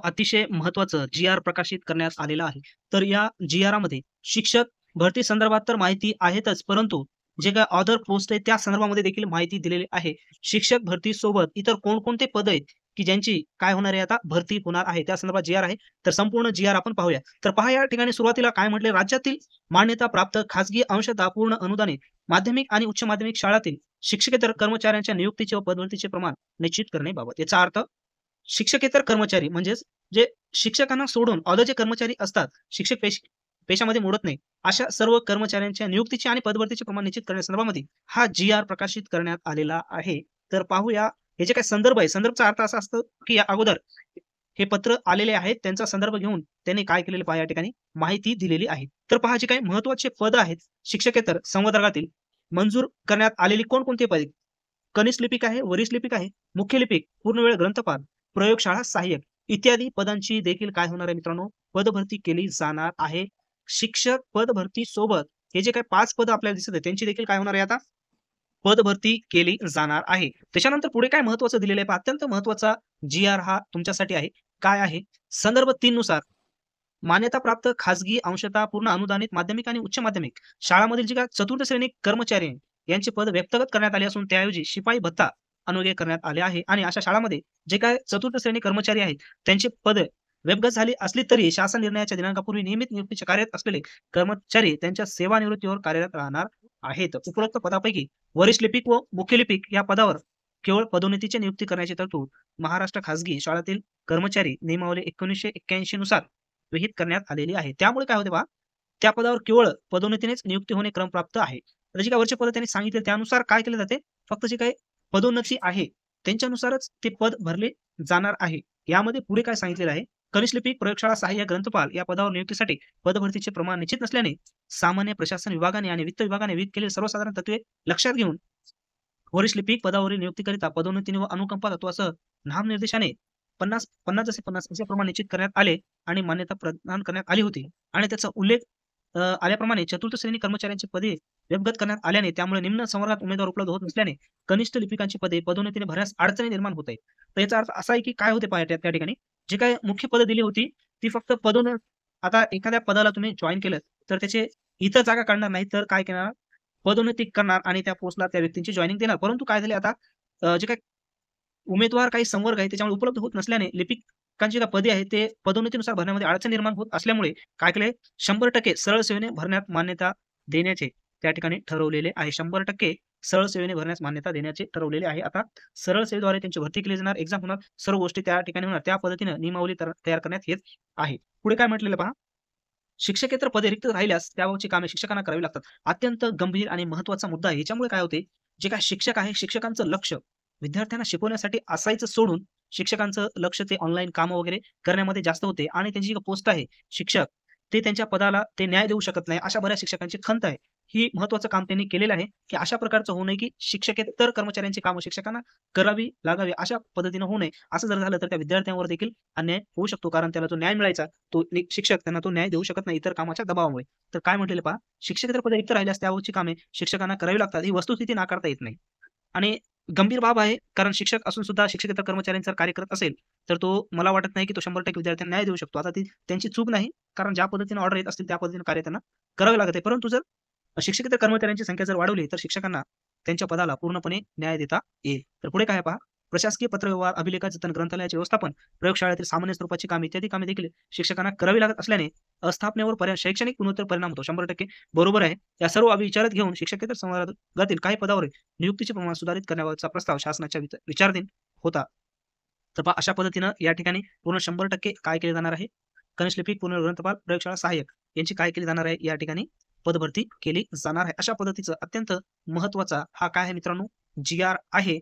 अतिशय महत्त्वाचं जी-आर प्रकाशित करण्यात आलेलं आहे. तर या जी-आरमध्ये शिक्षक भरती संदर्भात तर माहिती आहेतच, परंतु जे काही अदर पोस्ट आहेत त्या संदर्भामध्ये देखील माहिती दिलेली आहे. शिक्षक भरतीसोबत इतर कोणकोणते पद आहेत, की ज्यांची काय होणार आहे आता भरती होणार आहे. त्या संदर्भात जी-आर आहे. तर संपूर्ण जी-आर आपण पाहूया. तर पहा या ठिकाणी सुरुवातीला काय म्हटले, राज्यातील मान्यताप्राप्त खाजगी अंशतः पूर्ण अनुदानित माध्यमिक आणि उच्च माध्यमिक शाळांतील शिक्षकेतर कर्मचाऱ्यांच्या नियुक्तीचे व पदोन्नतीचे प्रमाण निश्चित करण्याबाबत. याचा अर्थ शिक्षकेतर कर्मचारी म्हणजेच जे शिक्षकांना सोडून अदर जे कर्मचारी असतात, शिक्षक पेशामध्ये मोडत नाही. अशा सर्व कर्मचाऱ्यांच्या नियुक्तीचे आणि पदभरतीचे प्रमाण निश्चित करण्यासंदर्भामध्ये हा जी-आर प्रकाशित करण्यात आलेला आहे. तर पाहूया हे जे काही संदर्भ आहे, संदर्भचा अर्थ असा असतो, की या अगोदर हे पत्र आलेले आहेत, त्यांचा संदर्भ घेऊन त्यांनी काय केलेलं पहा या ठिकाणी माहिती दिलेली आहे. तर पहा जे काही महत्त्वाचे पद आहेत, शिक्षकेतर संवर्गातील मंजूर करण्यात आलेली कोणकोणती पदे? कनिष्ठ लिपिक आहे, वरिष्ठ लिपिक आहे, मुख्य लिपिक, पूर्णवेळ ग्रंथपाल, प्रयोगशाळा सहाय्यक इत्यादी पदांची देखील काय होणार आहे मित्रांनो, पदभरती केली जाणार आहे. शिक्षक पदभरती सोबत हे जे काही 5 पदं आपल्याला दिसत आहेत, त्यांची देखील काय होणार आहे आता पदभरती केली जाणार आहे. त्याच्यानंतर पुढे काय महत्त्वाचं दिलेलं आहे पहा, अत्यंत महत्त्वाचा जी-आर हा तुमच्यासाठी आहे. काय आहे? संदर्भ 3 नुसार मान्यताप्राप्त खाजगी अंशतः पूर्ण अनुदानित माध्यमिक आणि उच्च माध्यमिक शाळांमधील जे काही चतुर्थ श्रेणी कर्मचारी आहेत, यांची पद व्यक्तिगत करण्यात आली असून त्याऐवजी शिपाई भत्ता अनुदेय करण्यात आले आहे आणि अशा शाळांमध्ये जे काही चतुर्थ श्रेणी कर्मचारी आहेत, त्यांची पद व्यपगत झाली असली तरी शासन निर्णयाच्या दिनांकापूर्वी नियमित नियुक्तीच्या कार्यरत असलेले कर्मचारी त्यांच्या सेवानिवृत्तीवर कार्यरत राहणार आहेत. उपरोक्त पदापैकी वरिष्ठ लिपिक व मुख्य लिपिक या पदावर केवळ पदोन्नतीची नियुक्ती करण्याची तरतूद महाराष्ट्र खाजगी शाळांतील कर्मचारी नियमावली 1981 नुसार विहित करण्यात आलेली आहे. त्यामुळे काय होते पहा, त्या पदावर केवळ पदोन्नतीनेच नियुक्ती होणे क्रमप्राप्त आहे. तर जी काही वरची पदं त्यांनी सांगितले त्यानुसार काय केले जाते, फक्त जी काही पदोन्नती आहे, त्यांच्यानुसारच ते पद भरले जाणार आहे. यामध्ये पुढे काय सांगितलेलं आहे, कनिष्ठ लिपिक, प्रयोगशाळा सहाय्यक, ग्रंथपाल या पदावर नियुक्तीसाठी पदभरतीचे प्रमाण निश्चित नसल्याने सामान्य प्रशासन विभागाने आणि वित्त विभागाने विहित केलेली सर्वसाधारण तत्त्वे लक्षात घेऊन वरिष्ठ लिपिक पदावरील नियुक्तीकरिता पदोन्नतीने व अनुकंपा तत्त्वासह नामनिर्देशाने 50 जसे 50 असे प्रमाण निश्चित करण्यात आले आणि मान्यता प्रदान करण्यात आली होती आणि त्याचा उल्लेख आल्याप्रमाणे चतुर्थ श्रेणी कर्मचाऱ्यांची पदे व्यपगत करण्यात आल्याने त्यामुळे निम्न संवर्गात उमेदवार उपलब्ध होत नसल्याने कनिष्ठ लिपिकांची पदे पदोन्नतीने भरण्यास अडचणी निर्माण होत आहेत. तर याचा अर्थ असा आहे की काय होते पहा त्या ठिकाणी जे काही मुख्य पदं दिली होती ती फक्त आता एखाद्या पदाला तुम्ही जॉइन केलं तर त्याचे इतर जागा काढणार नाही तर काय करणार पदोन्नती करणार आणि त्या पोस्टला त्या व्यक्तींची जॉइनिंग देणार. परंतु काय झाले आता जे काही उमेदवार काही संवर्ग आहे त्याच्यामुळे उपलब्ध होत नसल्याने लिपिकांची काही पदे आहेत ते पदोन्नतीनुसार भरण्यामध्ये अडचण निर्माण होत असल्यामुळे काय केले 100% सरळ सेवेने भरण्यात मान्यता देण्याचे त्या ठिकाणी ठरवलेले आहे. 100% सरळ सेवेने भरण्यास मान्यता देण्याचे ठरवलेले आहे. आता सरळ सेवेद्वारे त्यांची भरती केली जाणार, एक्झाम होणार, सर्व गोष्टी त्या ठिकाणी होणार. त्या पद्धतीने नियमावली तयार करण्यात येत आहे. पुढे काय म्हटलेलं पहा, शिक्षकेतर पदे रिक्त राहिल्यास त्याबाबतची कामे शिक्षकांना करावी लागतात. अत्यंत गंभीर आणि महत्त्वाचा मुद्दा आहे. याच्यामुळे काय होते, जे काही शिक्षक आहे, शिक्षकांचं लक्ष विद्यार्थ्यांना शिकवण्यासाठी असायचं सोडून शिक्षकांचं लक्ष ते ऑनलाईन कामं वगैरे करण्यामध्ये जास्त होते आणि त्यांची जी पोस्ट आहे शिक्षक, ते त्यांच्या पदाला ते न्याय देऊ शकत नाही. अशा बऱ्याच शिक्षकांची खंत आहे. ही महत्त्वाचं काम त्यांनी केलेलं आहे, की अशा प्रकारचं होऊ नये, की शिक्षकेतर कर्मचाऱ्यांची कामं शिक्षकांना करावी लागावी. अशा पद्धतीनं होऊ नये. असं जर झालं तर त्या विद्यार्थ्यांवर देखील अन्याय होऊ शकतो. कारण त्याला जो न्याय मिळायचा शिक्षक त्यांना तो न्याय देऊ शकत नाही इतर कामाच्या दबावामुळे. तर काय म्हटलेलं पहा, शिक्षकेतर पदे रिक्त राहिल्यास त्याबाबतची कामे शिक्षकांना करावी लागतात. ही वस्तुस्थिती नाकारता येत नाही. आणि गंभीर बाब आहे, कारण शिक्षक असून सुद्धा शिक्षकेतर कर्मचाऱ्यांचा कार्य करत असेल, तर तो मला वाटत नाही, की तो 100% विद्यार्थ्यांना न्याय देऊ शकतो. आता ती त्यांची चूक नाही, कारण ज्या पद्धतीने ऑर्डर येत असतील त्या पद्धतीने कार्य त्यांना करावे लागत आहे. परंतु जर शिक्षकेतर कर्मचाऱ्यांची संख्या जर वाढवली, तर शिक्षकांना त्यांच्या पदाला पूर्णपणे न्याय देता येईल. तर पुढे काय आहे पहा, प्रशासकीय पत्रव्यवहार, अभिलेखाचे जतन, ग्रंथालयाचे व्यवस्थापन, प्रयोगशाळेतील सामान्य स्वरूपाची कामे इत्यादी कामे देखील शिक्षकांना करावी लागत असल्याने अस्थापनेवर शैक्षणिक गुणोत्तर परिणाम होतो. 100% बरोबर आहे. या सर्व बाबी विचारात घेऊन शिक्षकेतर संवर्गातील काही पदावर नियुक्तीचे प्रमाण सुधारित करण्याबाबतचा प्रस्ताव शासनाच्या विचाराधीन होता. तर पहा अशा पद्धतीनं या ठिकाणी पूर्ण 100% काय केले जाणार आहे, कनिष्ठ लिपिक, पूर्ण ग्रंथपाल, प्रयोगशाळा सहाय्यक यांची काय केली जाणार आहे, या ठिकाणी पदभरती केली जाणार आहे. अशा पद्धतीचं अत्यंत महत्त्वाचा हा काय आहे मित्रांनो, जी-आर आहे.